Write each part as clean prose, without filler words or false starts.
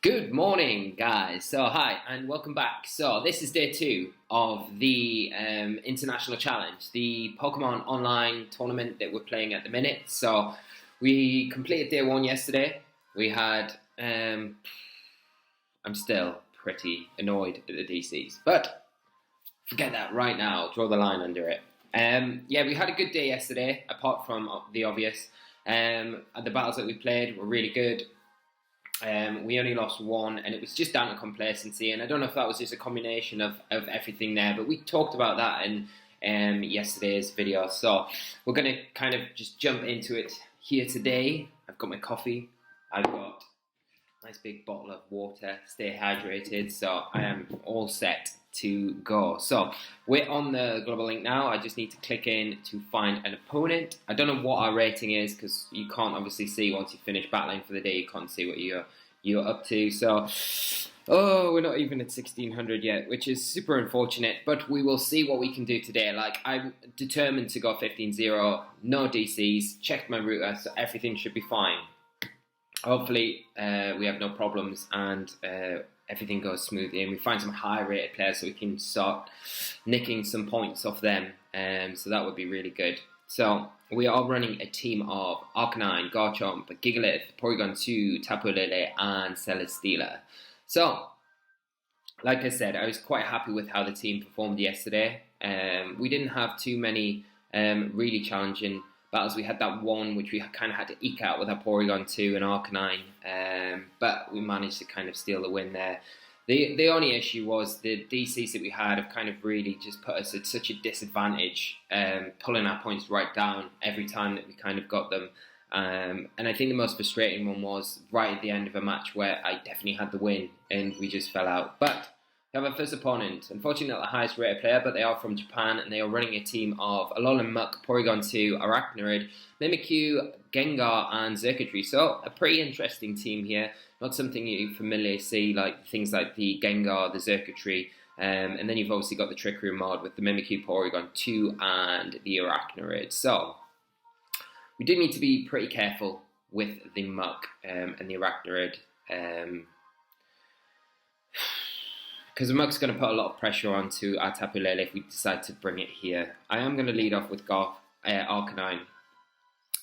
Good morning, guys. Hi, and welcome back. This is day 2 of the International Challenge, the Pokemon Online tournament that we're playing at the minute. We completed day 1 yesterday. We had, I'm still pretty annoyed at the DCs, but forget that right now, draw the line under it. We had a good day yesterday, apart from the obvious. The battles that we played were really good. We only lost 1, and it was just down to complacency. And I don't know if that was just a combination of everything there, but we talked about that in yesterday's video. So we're going to kind of just jump into it here today. I've got my coffee. I've got a nice big bottle of water. Stay hydrated. So I am all set to go. So we're on the global link now. I just need to click in to find an opponent. I don't know what our rating is because you can't obviously see once you finish battling for the day. You can't see what you're up to. So we're not even at 1600 yet, which is super unfortunate, but we will see what we can do today. Like, I'm determined to go 15-0, no DCs, checked my router, so everything should be fine. Hopefully we have no problems and everything goes smoothly, and we find some high-rated players so we can start nicking some points off them. So that would be really good. So we are running a team of Arcanine, Garchomp, Gigalith, Porygon 2, Tapu Lele, and Celesteela. So, like I said, I was quite happy with how the team performed yesterday. We didn't have too many really challenging battles. We had that one which we kind of had to eke out with our Porygon 2 and Arcanine, but we managed to kind of steal the win there. The only issue was the DCs that we had have kind of really just put us at such a disadvantage, pulling our points right down every time that we kind of got them. And I think the most frustrating one was right at the end of a match where I definitely had the win and we just fell out. But we have our first opponent. Unfortunately not the highest rated player, but they are from Japan, and they are running a team of Alolan Muck, Porygon 2, Arachnoid, Mimikyu, Gengar, and Xurkitree. So a pretty interesting team here. Not something you familiarly see, like things like the Gengar, the Xurkitree, and then you've obviously got the Trick Room mod with the Mimikyu, Porygon 2, and the Arachnoid. So we do need to be pretty careful with the Muck and the Arachnoid. Because the Muck's going to put a lot of pressure onto our Tapu Lele if we decide to bring it here. I am going to lead off with Arcanine,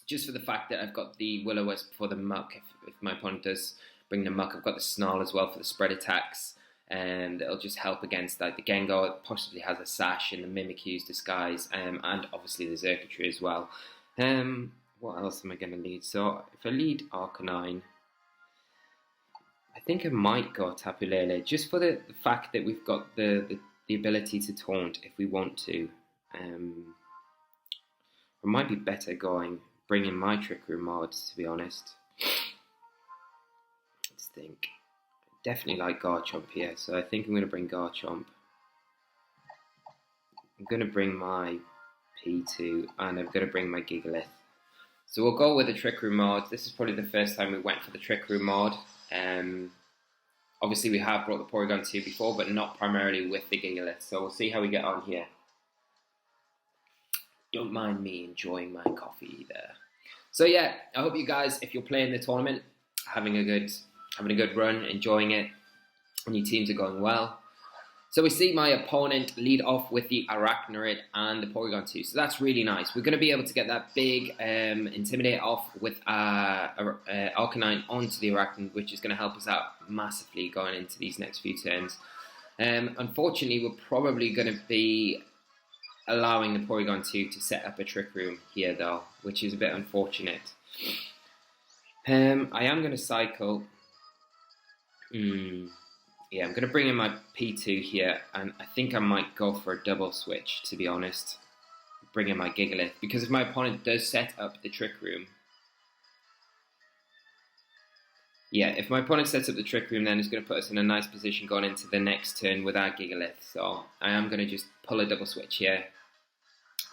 just for the fact that I've got the Will-O-Wisp for the Muck. If my opponent does bring the Muck, I've got the Snarl as well for the spread attacks, and it'll just help against like the Gengar that possibly has a Sash and the Mimikyu's Disguise, and obviously the Xurkitree as well. What else am I going to lead? So if I lead Arcanine, I think I might go Tapu Lele, just for the fact that we've got the ability to taunt if we want to. It might be better bringing my Trick Room mods, to be honest. Let's think. Definitely like Garchomp here, so I think I'm going to bring Garchomp. I'm going to bring my P2, and I'm going to bring my Gigalith. So we'll go with the Trick Room mod. This is probably the first time we went for the Trick Room mod. Obviously we have brought the Porygon 2 before, but not primarily with the Gigalith, so we'll see how we get on here. Don't mind me enjoying my coffee there. So yeah, I hope you guys, if you're playing the tournament, having a good run, enjoying it, and your teams are going well. So we see my opponent lead off with the Arachnoid and the Porygon 2. So that's really nice. We're going to be able to get that big Intimidate off with Arcanine onto the Arachnoid, which is going to help us out massively going into these next few turns. Unfortunately, we're probably going to be allowing the Porygon 2 to set up a Trick Room here, though, which is a bit unfortunate. I am going to cycle. Yeah, I'm going to bring in my P2 here, and I think I might go for a double switch, to be honest. Bring in my Gigalith, because if my opponent does set up the Trick Room... Yeah, if my opponent sets up the Trick Room, then it's going to put us in a nice position going into the next turn with our Gigalith. So I am going to just pull a double switch here.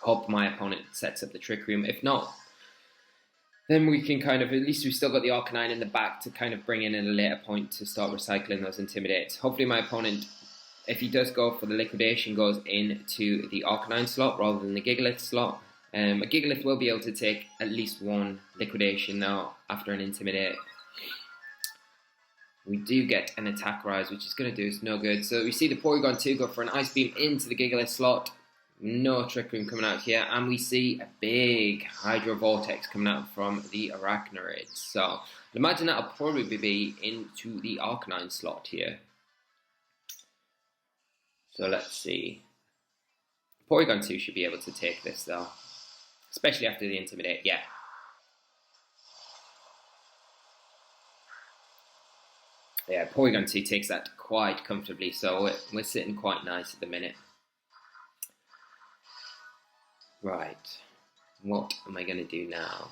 Hope my opponent sets up the Trick Room. If not, then we can kind of, at least we've still got the Arcanine in the back to kind of bring in at a later point to start recycling those Intimidates. Hopefully my opponent, if he does go for the Liquidation, goes into the Arcanine slot rather than the Gigalith slot. A Gigalith will be able to take at least one Liquidation now after an Intimidate. We do get an attack rise, which is going to do us no good. So we see the Porygon 2 go for an Ice Beam into the Gigalith slot. No Trick Room coming out here. And we see a big Hydro Vortex coming out from the Arachnoid. So I'd imagine that'll probably be into the Arcanine slot here. So let's see. Porygon 2 should be able to take this though. Especially after the Intimidate. Yeah. Yeah, Porygon 2 takes that quite comfortably, so we're sitting quite nice at the minute. Right, what am I going to do now?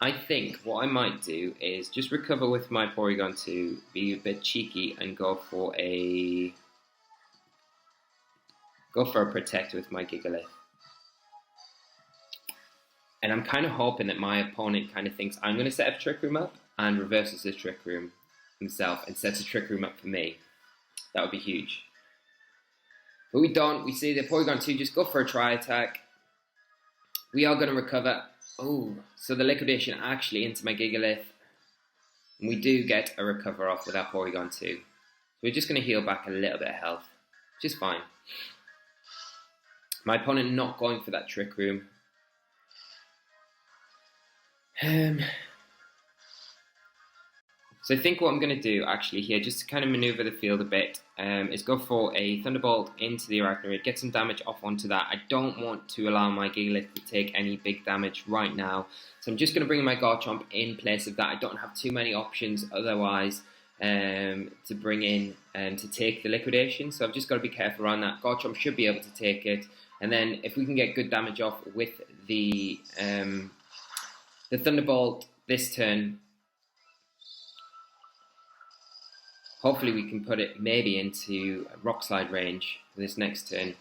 I think what I might do is just recover with my Porygon 2, be a bit cheeky and go for a Protect with my Gigalith. And I'm kind of hoping that my opponent kind of thinks I'm going to set a Trick Room up and reverses the Trick Room himself and sets a Trick Room up for me. That would be huge. But we don't. We see the Porygon 2 just go for a Tri-Attack. We are going to recover. Oh, so the Liquidation actually into my Gigalith. And we do get a recover off with our Porygon 2. So we're just going to heal back a little bit of health. Which is fine. My opponent not going for that Trick Room. So I think what I'm going to do actually here, just to kind of maneuver the field a bit, is go for a Thunderbolt into the Arachnoid, get some damage off onto that. I don't want to allow my Gigalith to take any big damage right now, so I'm just going to bring my Garchomp in place of that. I don't have too many options otherwise to bring in to take the Liquidation, so I've just got to be careful around that. Garchomp should be able to take it, and then if we can get good damage off with the Thunderbolt this turn, hopefully we can put it maybe into Rock Slide range this next turn.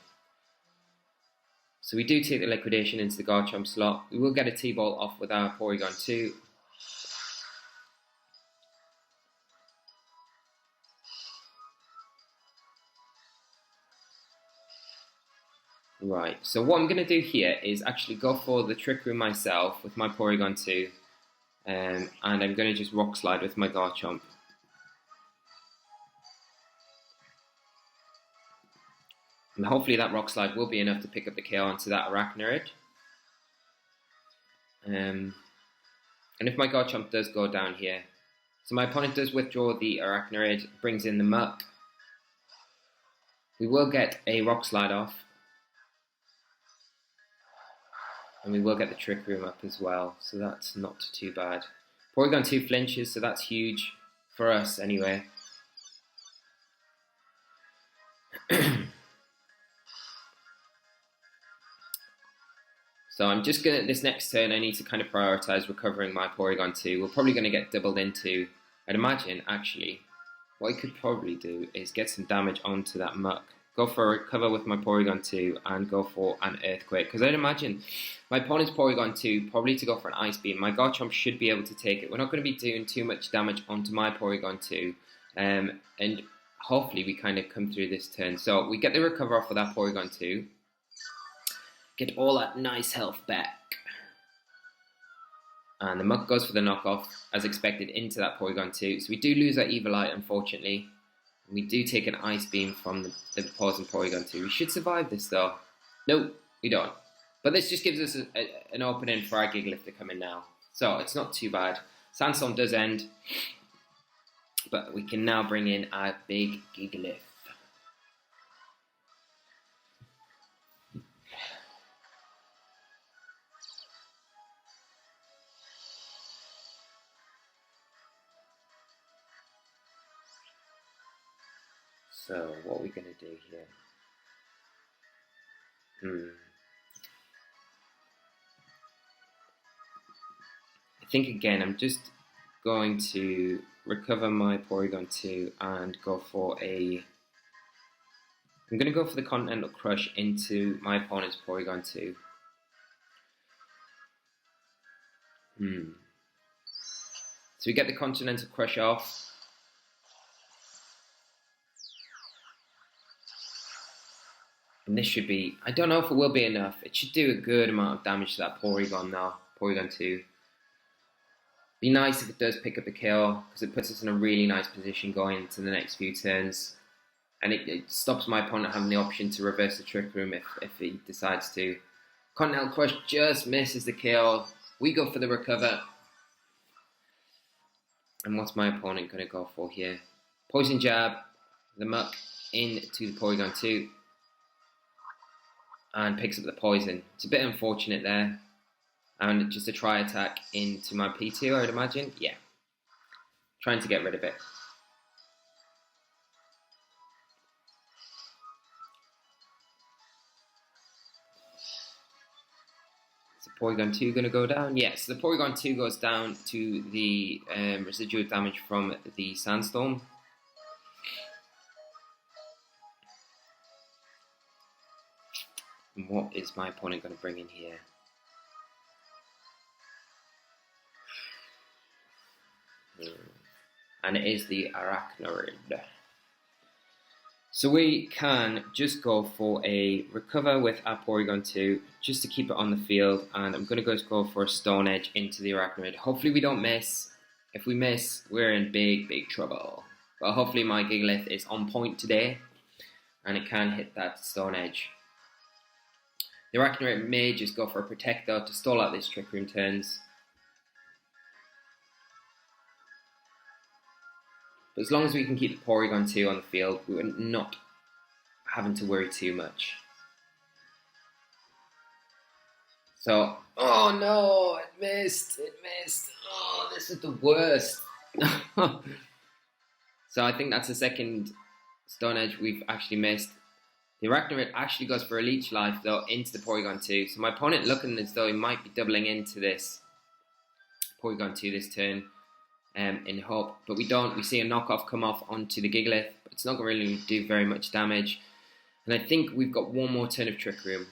So we do take the Liquidation into the Garchomp slot. We will get a T-Ball off with our Porygon 2. Right, so what I'm going to do here is actually go for the Trick Room myself with my Porygon 2. And I'm going to just Rock Slide with my Garchomp. And hopefully that Rock Slide will be enough to pick up the KO onto that Arachnoid. And if my Garchomp does go down here, so my opponent does withdraw the Arachnoid, brings in the Muck. We will get a Rock Slide off. And we will get the Trick Room up as well, so that's not too bad. Porygon 2 flinches, so that's huge for us anyway. So I'm just going to, this next turn I need to kind of prioritise recovering my Porygon 2. We're probably going to get doubled into, I'd imagine actually, what I could probably do is get some damage onto that Muck. Go for a recover with my Porygon 2 and go for an Earthquake. Because I'd imagine my opponent's Porygon 2 probably to go for an Ice Beam. My Garchomp should be able to take it. We're not going to be doing too much damage onto my Porygon 2. And hopefully we kind of come through this turn. So we get the recover off of that Porygon 2. Get all that nice health back. And the Muck goes for the knockoff, as expected, into that Porygon 2. So we do lose our Evilite, unfortunately. We do take an Ice Beam from the opposing Porygon 2. We should survive this though. No, we don't. But this just gives us an opening for our Gigalith to come in now. So it's not too bad. Sandstorm does end. But we can now bring in our big Gigalith. So, what are we going to do here? I think again, I'm just going to recover my Porygon 2 and go for a... I'm going to go for the Continental Crush into my opponent's Porygon 2. So we get the Continental Crush off. And this should be, I don't know if it will be enough. It should do a good amount of damage to that Porygon now, Porygon 2. Be nice if it does pick up a kill, because it puts us in a really nice position going into the next few turns. And it stops my opponent having the option to reverse the Trick Room if he decides to. Continental Crush just misses the kill. We go for the recover. And what's my opponent going to go for here? Poison Jab, the Muck into the Porygon 2. And picks up the poison. It's a bit unfortunate there. And just a try attack into my P2, I would imagine. Yeah. Trying to get rid of it. Is the Porygon 2 going to go down? Yes, the Porygon 2 goes down to the residual damage from the Sandstorm. And what is my opponent going to bring in here? And it is the Arachnoid. So we can just go for a recover with our Porygon 2 just to keep it on the field, and I'm going to go for a Stone Edge into the Arachnoid. Hopefully we don't miss. If we miss, we're in big trouble. But hopefully my Gigalith is on point today and it can hit that Stone Edge. The Arachnoid may just go for a Protect though to stall out these Trick Room turns. But as long as we can keep the Porygon 2 on the field, we're not having to worry too much. So, oh no, it missed. Oh, this is the worst. So I think that's the second Stone Edge we've actually missed. The Arachnoid actually goes for a Leech Life though into the Porygon 2. So my opponent looking as though he might be doubling into this Porygon 2 this turn. In hope, but we don't. We see a knockoff come off onto the Gigalith, but it's not going to really do very much damage. And I think we've got one more turn of Trick Room.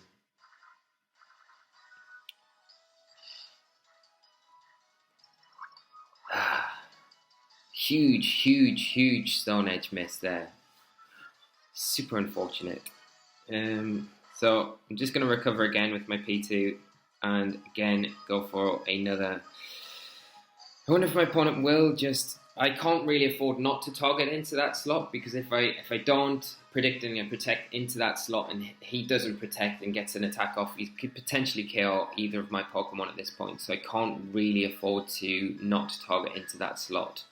Huge Stone Edge miss there. Super unfortunate. So I'm just going to recover again with my P2 and again go for another. I wonder if my opponent will just... I can't really afford not to target into that slot, because if I don't predicting and protect into that slot and he doesn't protect and gets an attack off, he could potentially kill either of my Pokemon at this point. So I can't really afford to not target into that slot.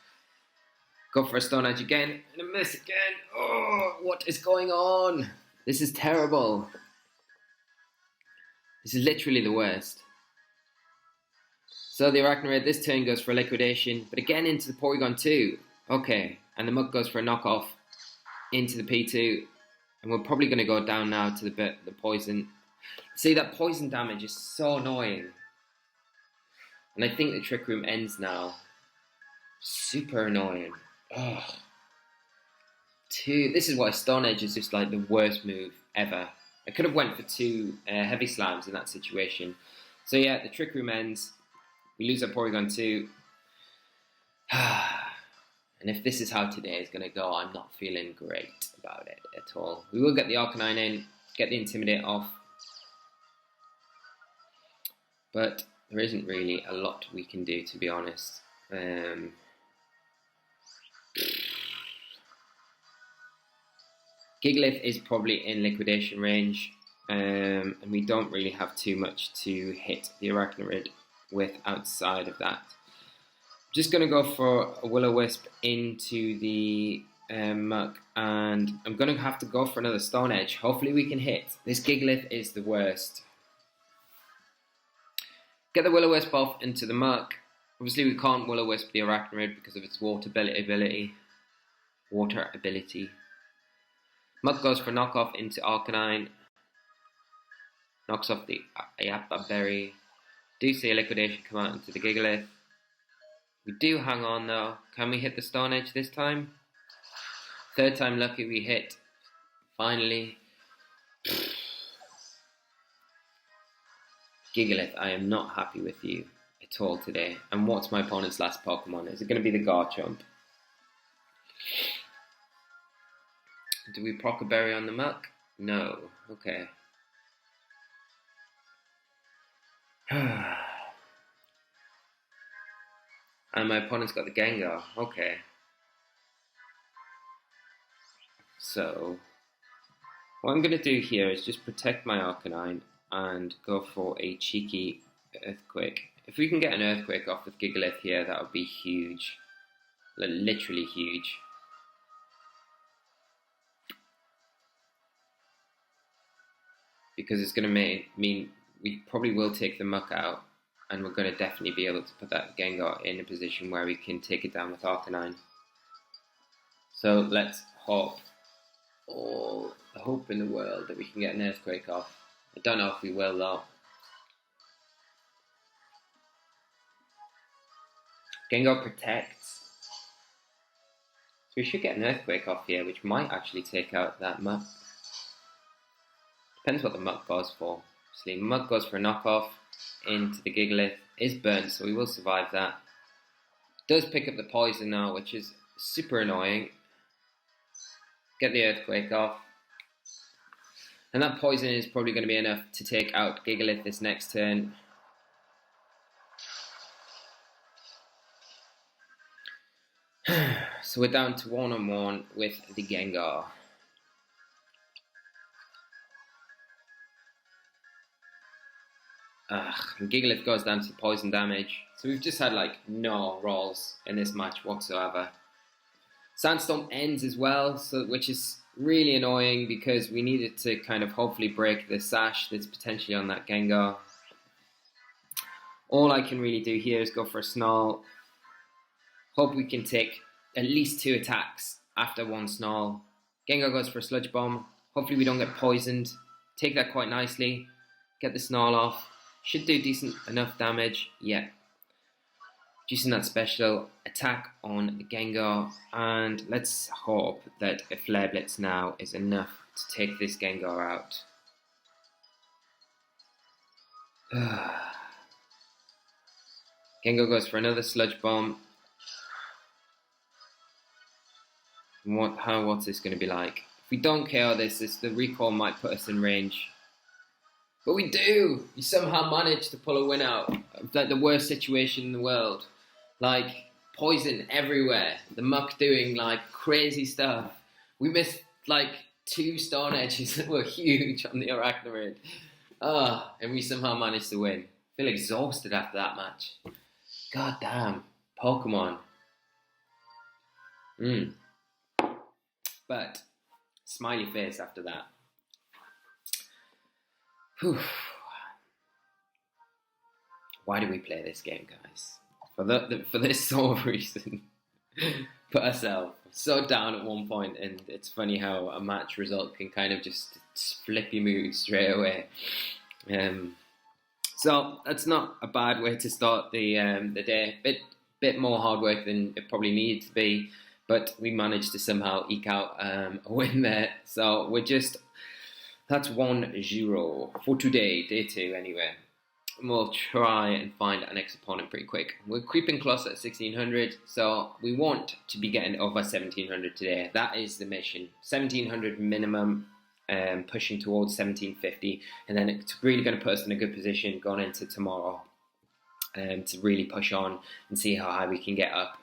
Go for a Stone Edge again and a miss again. Oh, what is going on? This is terrible. This is literally the worst. So the Arachnoid this turn goes for a Liquidation, but again into the Porygon 2. Okay, and the Muk goes for a knockoff into the P2. And we're probably going to go down now to the poison. See, that poison damage is so annoying. And I think the Trick Room ends now. Super annoying. Ugh. This is why Stone Edge is just like the worst move ever. I could have went for 2 Heavy Slams in that situation. So yeah, the Trick Room ends. We lose our Porygon 2. And if this is how today is going to go, I'm not feeling great about it at all. We will get the Arcanine in, get the Intimidate off. But there isn't really a lot we can do, to be honest. Gigalith is probably in liquidation range. And we don't really have too much to hit the Arachnoid with outside of that. I'm just going to go for a Will-O-Wisp into the Muck, and I'm going to have to go for another Stone Edge. Hopefully we can hit. This Gigalith is the worst. Get the Will-O-Wisp off into the Muck. Obviously we can't Will-O-Wisp the Arachnoid because of its water ability. Muck goes for knockoff into Arcanine. Knocks off the Ayapa Berry. Do see a Liquidation come out into the Gigalith. We do hang on though. Can we hit the Stone Edge this time? Third time lucky we hit. Finally. Gigalith, I am not happy with you at all today. And what's my opponent's last Pokemon? Is it going to be the Garchomp? Do we proc a Berry on the Muck? No. Okay. And my opponent's got the Gengar. Okay. So, what I'm going to do here is just protect my Arcanine and go for a cheeky Earthquake. If we can get an Earthquake off with Gigalith here, that would be huge. Literally huge. Because it's going to mean we probably will take the Muck out, and we're going to definitely be able to put that Gengar in a position where we can take it down with Arcanine. So let's hope, all the hope in the world, that we can get an Earthquake off. I don't know if we will though. Gengar protects. So we should get an Earthquake off here, which might actually take out that Muck. Depends what the Muck goes for. Obviously, Muck goes for a knockoff into the Gigalith. Is burnt, so we will survive that. Does pick up the poison now, which is super annoying. Get the Earthquake off. And that poison is probably going to be enough to take out Gigalith this next turn. So we're down to 1-on-1 with the Gengar. And Gigalith goes down to poison damage. So we've just had like no rolls in this match whatsoever. Sandstorm ends as well, which is really annoying because we needed to kind of hopefully break the sash that's potentially on that Gengar. All I can really do here is go for a Snarl. Hope we can take at least 2 attacks after one Snarl. Gengar goes for a Sludge Bomb. Hopefully we don't get poisoned. Take that quite nicely. Get the Snarl off. Should do decent enough damage. Yeah. Using that special attack on the Gengar. And let's hope that a Flare Blitz now is enough to take this Gengar out. Gengar goes for another Sludge Bomb. What's this going to be like? If we don't KO this, the recall might put us in range. But we do! We somehow managed to pull a win out of like the worst situation in the world. Like, poison everywhere. The Muck doing like crazy stuff. We missed like 2 Stone Edges that were huge on the Arachnoid. And we somehow managed to win. I feel exhausted after that match. God damn. Pokemon. But, smiley face after that. Whew. Why do we play this game, guys? For this sort of reason. Put ourselves so down at one point, and it's funny how a match result can kind of just flip your mood straight away. So that's not a bad way to start the day. Bit more hard work than it probably needed to be. But we managed to somehow eke out a win there. So that's 1-0 for today, day 2 anyway. And we'll try and find our next opponent pretty quick. We're creeping close at 1600, so we want to be getting over 1700 today. That is the mission. 1700 minimum, pushing towards 1750. And then it's really going to put us in a good position going into tomorrow to really push on and see how high we can get up.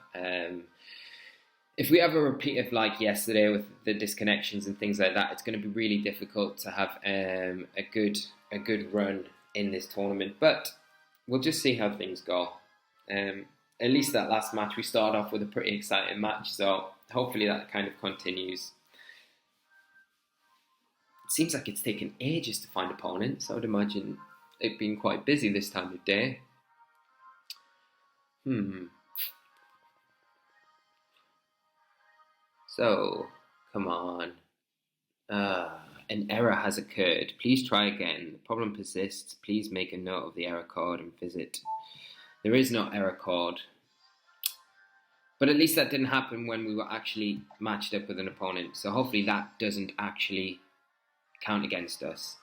If we have a repeat of like yesterday with the disconnections and things like that, it's going to be really difficult to have a good run in this tournament. But we'll just see how things go. At least that last match, we started off with a pretty exciting match, so hopefully that kind of continues. It seems like it's taken ages to find opponents. I would imagine it being quite busy this time of day. So, come on. An error has occurred. Please try again. The problem persists. Please make a note of the error code and visit. There is no error code. But at least that didn't happen when we were actually matched up with an opponent. So hopefully that doesn't actually count against us.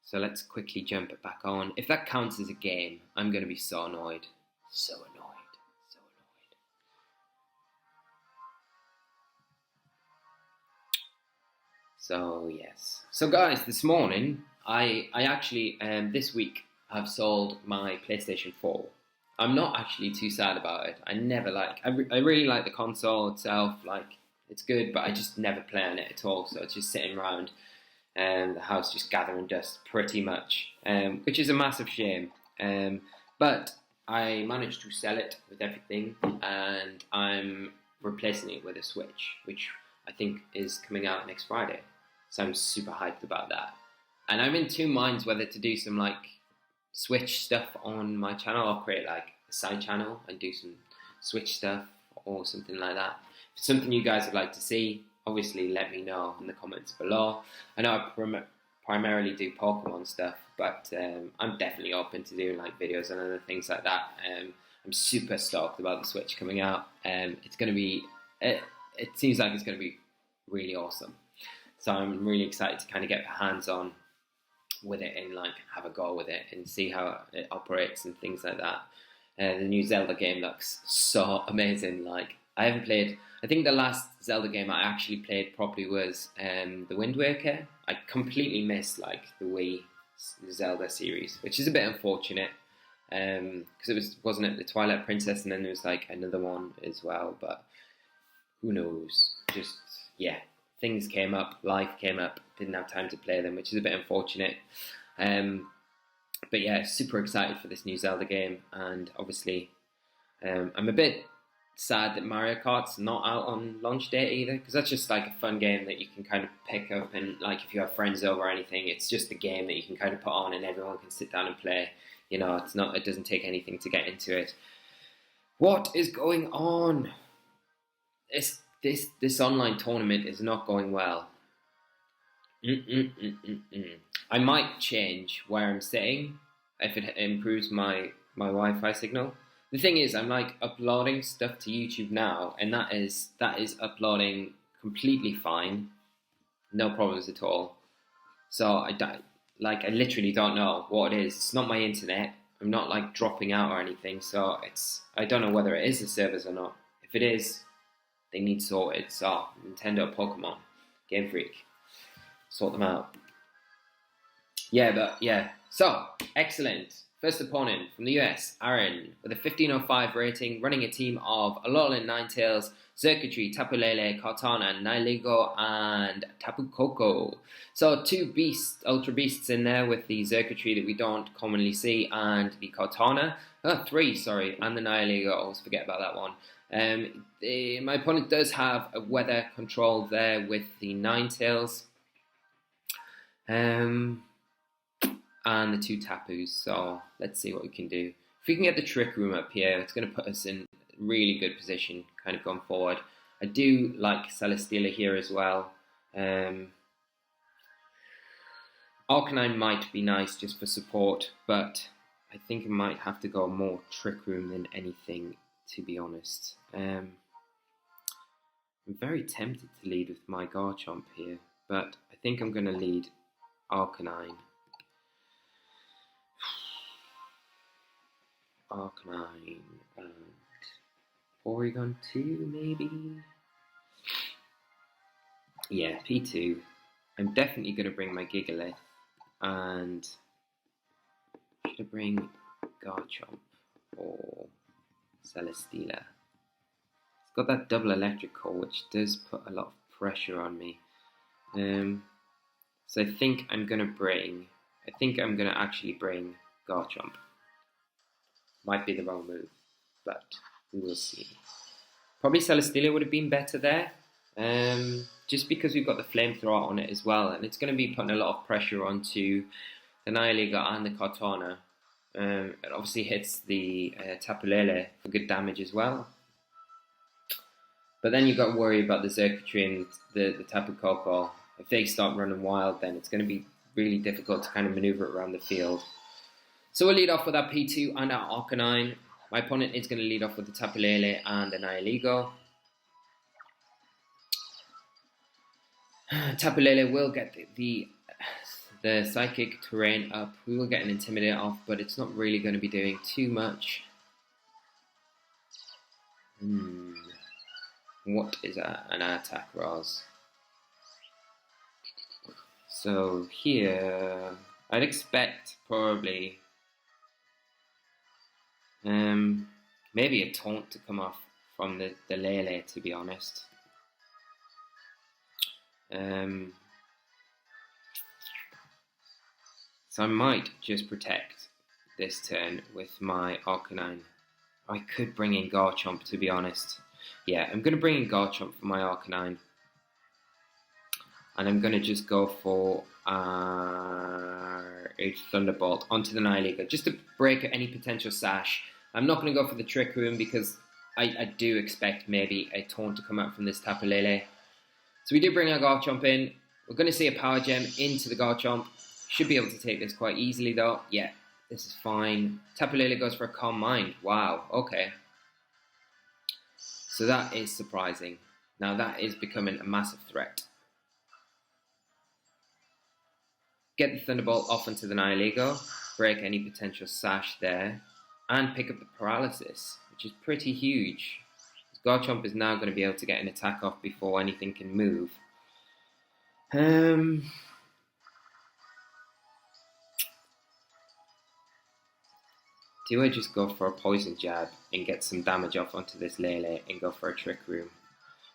So let's quickly jump it back on. If that counts as a game, I'm going to be so annoyed. So annoyed. So yes. So guys, this morning I actually this week have sold my PlayStation 4. I'm not actually too sad about it. I really like the console itself. Like, it's good, but I just never play on it at all. So it's just sitting around and the house just gathering dust pretty much, which is a massive shame. But I managed to sell it with everything, and I'm replacing it with a Switch, which I think is coming out next Friday. So I'm super hyped about that. And I'm in two minds whether to do some like Switch stuff on my channel or create like a side channel and do some Switch stuff or something like that. If it's something you guys would like to see, obviously let me know in the comments below. I know I primarily do Pokemon stuff, but I'm definitely open to doing like videos and other things like that. I'm super stoked about the Switch coming out. It's going to be, it seems like it's going to be really awesome. So I'm really excited to kind of get my hands on with it and like have a go with it and see how it operates and things like that. The new Zelda game looks so amazing. Like, I haven't played, I think the last Zelda game I actually played properly was the Wind Waker. I completely missed like the Wii Zelda series, which is a bit unfortunate because wasn't it the Twilight Princess, and then there was like another one as well, but who knows. Just, yeah, things came up, life came up, didn't have time to play them, which is a bit unfortunate. But yeah, super excited for this new Zelda game, and obviously I'm a bit sad that Mario Kart's not out on launch date either, because that's just like a fun game that you can kind of pick up, and like if you have friends over or anything, it's just a game that you can kind of put on and everyone can sit down and play. You know, it doesn't take anything to get into it. What is going on? This online tournament is not going well. I might change where I'm sitting if it improves my Wi-Fi signal. The thing is, I'm like uploading stuff to YouTube now, and that is uploading completely fine, no problems at all. So I literally don't know what it is. It's not my internet. I'm not like dropping out or anything. So I don't know whether it is the servers or not. If it is, they need sorted. So Nintendo, Pokemon, Game Freak, sort them out. Yeah, but yeah. So excellent. First opponent from the US, Aaron, with a 1505 rating, running a team of Alolan Ninetales, Xurkitree, Tapu Lele, Kartana, Nihilego, and Tapu Koko. So two Ultra Beasts in there with the Xurkitree that we don't commonly see, and the Kartana. Three, sorry, and the Nihilego. I always forget about that one. My opponent does have a weather control there with the Ninetales. And the two Tapus, so let's see what we can do. If we can get the Trick Room up here, it's going to put us in really good position kind of going forward. I do like Celesteela here as well. Arcanine might be nice just for support, but I think I might have to go more Trick Room than anything, to be honest. I'm very tempted to lead with my Garchomp here, but I think I'm going to lead Arcanine. Arcanine and Porygon 2, maybe? Yeah, P2. I'm definitely going to bring my Gigalith, and should I bring Garchomp or Celesteela? It's got that double electric core, which does put a lot of pressure on me. So I think I'm going to actually bring Garchomp. Might be the wrong move, but we will see. Probably Celesteela would have been better there, just because we've got the Flamethrower on it as well, and it's going to be putting a lot of pressure onto the Nihilego and the Kartana. It obviously hits the Tapu Lele for good damage as well. But then you've got to worry about the Xurkitree and the Tapu Koko. If they start running wild, then it's going to be really difficult to kind of maneuver it around the field. So we'll lead off with our P2 and our Arcanine. My opponent is going to lead off with the Tapu Lele and the Nihilego. Tapu Lele will get the Psychic Terrain up. We will get an Intimidate off, but it's not really going to be doing too much. What is an attack, Roz? So here, I'd expect probably Maybe a taunt to come off from the Lele, to be honest. So I might just protect this turn with my Arcanine. I could bring in Garchomp, to be honest. Yeah, I'm going to bring in Garchomp for my Arcanine. And I'm going to just go for a Thunderbolt onto the Nihilego, just to break any potential sash. I'm not going to go for the Trick Room because I do expect maybe a taunt to come out from this Tapu Lele. So we do bring our Garchomp in. We're going to see a Power Gem into the Garchomp. Should be able to take this quite easily though. Yeah, this is fine. Tapu Lele goes for a Calm Mind. Wow, okay. So that is surprising. Now that is becoming a massive threat. Get the Thunderbolt off into the Nihilego, break any potential sash there, and pick up the Paralysis, which is pretty huge. Garchomp is now going to be able to get an attack off before anything can move. Do I just go for a Poison Jab and get some damage off onto this Lele and go for a Trick Room?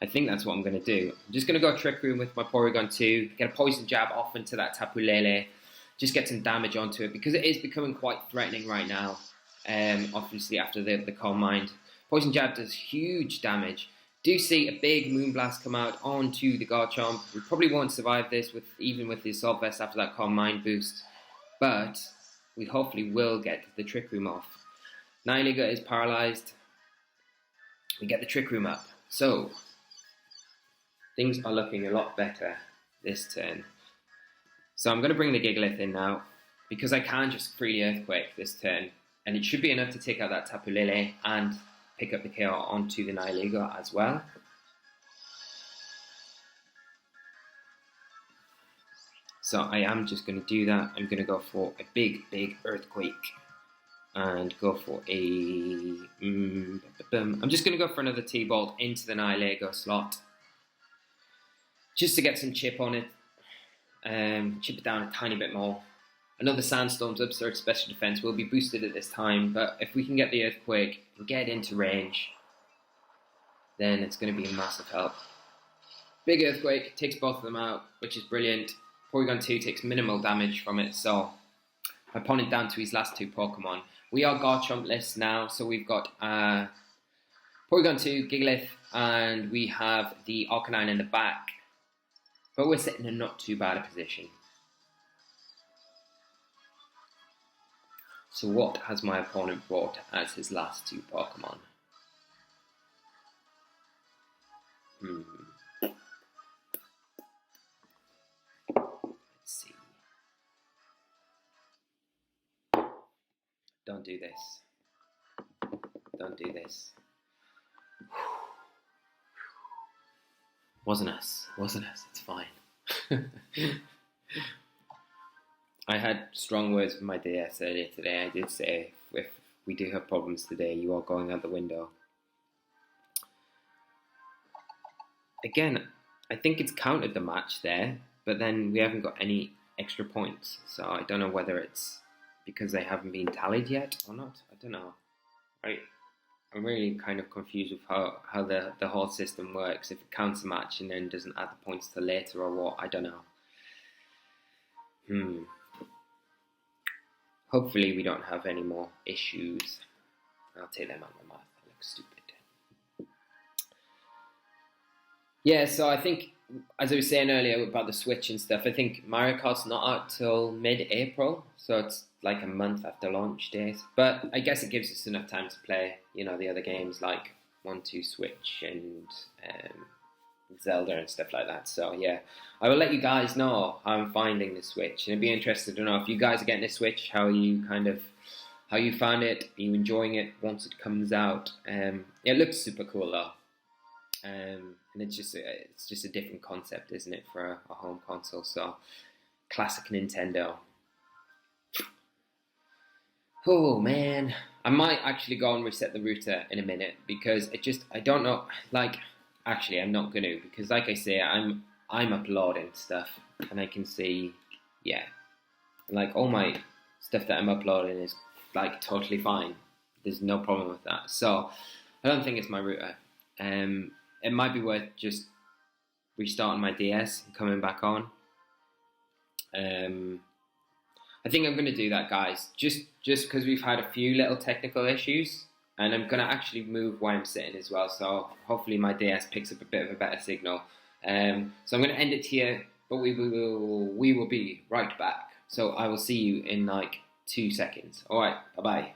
I think that's what I'm going to do. I'm just going to go Trick Room with my Porygon 2, get a Poison Jab off into that Tapu Lele, just get some damage onto it because it is becoming quite threatening right now. Obviously after the Calm Mind. Poison Jab does huge damage. Do see a big Moonblast come out onto the Garchomp. We probably won't survive this even with the Assault Vest after that Calm Mind boost, but we hopefully will get the Trick Room off. Nihilego is paralyzed. We get the Trick Room up. So things are looking a lot better this turn. So I'm going to bring the Gigalith in now because I can just freely Earthquake this turn, and it should be enough to take out that Tapu Lele and pick up the KO onto the Nihilego as well. So I am just going to do that. I'm going to go for a big Earthquake and go for a... I'm just going to go for another T-Bolt into the Nihilego slot just to get some chip on it. Chip it down a tiny bit more. Another Sandstorm's Upsurge Special Defense will be boosted at this time, but if we can get the Earthquake and get into range, then it's going to be a massive help. Big Earthquake takes both of them out, which is brilliant. Porygon 2 takes minimal damage from it, so my opponent down to his last two Pokemon. We are Garchomp-less now, so we've got Porygon 2, Gigalith, and we have the Arcanine in the back. But we're sitting in not too bad a position. So what has my opponent brought as his last two Pokemon? Let's see. Don't do this. Don't do this. Wasn't us. It's fine. I had strong words with my DS earlier today. I did say if we do have problems today, you are going out the window. Again, I think it's counted the match there, but then we haven't got any extra points. So I don't know whether it's because they haven't been tallied yet or not. I don't know. I'm really kind of confused with how the whole system works. If it counts the match and then doesn't add the points to later or what, I don't know. Hopefully we don't have any more issues. I'll take them out of my mouth. I look stupid. Yeah, so I think, as I was saying earlier about the Switch and stuff, I think Mario Kart's not out till mid-April, so it's like a month after launch date. But I guess it gives us enough time to play, the other games like 1-2 Switch and Zelda and stuff like that. So yeah, I will let you guys know how I'm finding the Switch, and I'd be interested to know if you guys are getting a Switch, how you found it. Are you enjoying it once it comes out? It looks super cool though, and it's just a different concept, isn't it, for a home console? So classic Nintendo. Oh man, I might actually go and reset the router in a minute because I don't know. Actually, I'm not gonna, because like I say, I'm uploading stuff and I can see, all my stuff that I'm uploading is totally fine. there's no problem with that. So I don't think it's my router. It might be worth just restarting my DS and coming back on. I think I'm going to do that, guys, just because we've had a few little technical issues, and I'm going to actually move where I'm sitting as well, so hopefully my DS picks up a bit of a better signal. So I'm going to end it here, but we will be right back. So I will see you in like 2 seconds. All right, bye-bye.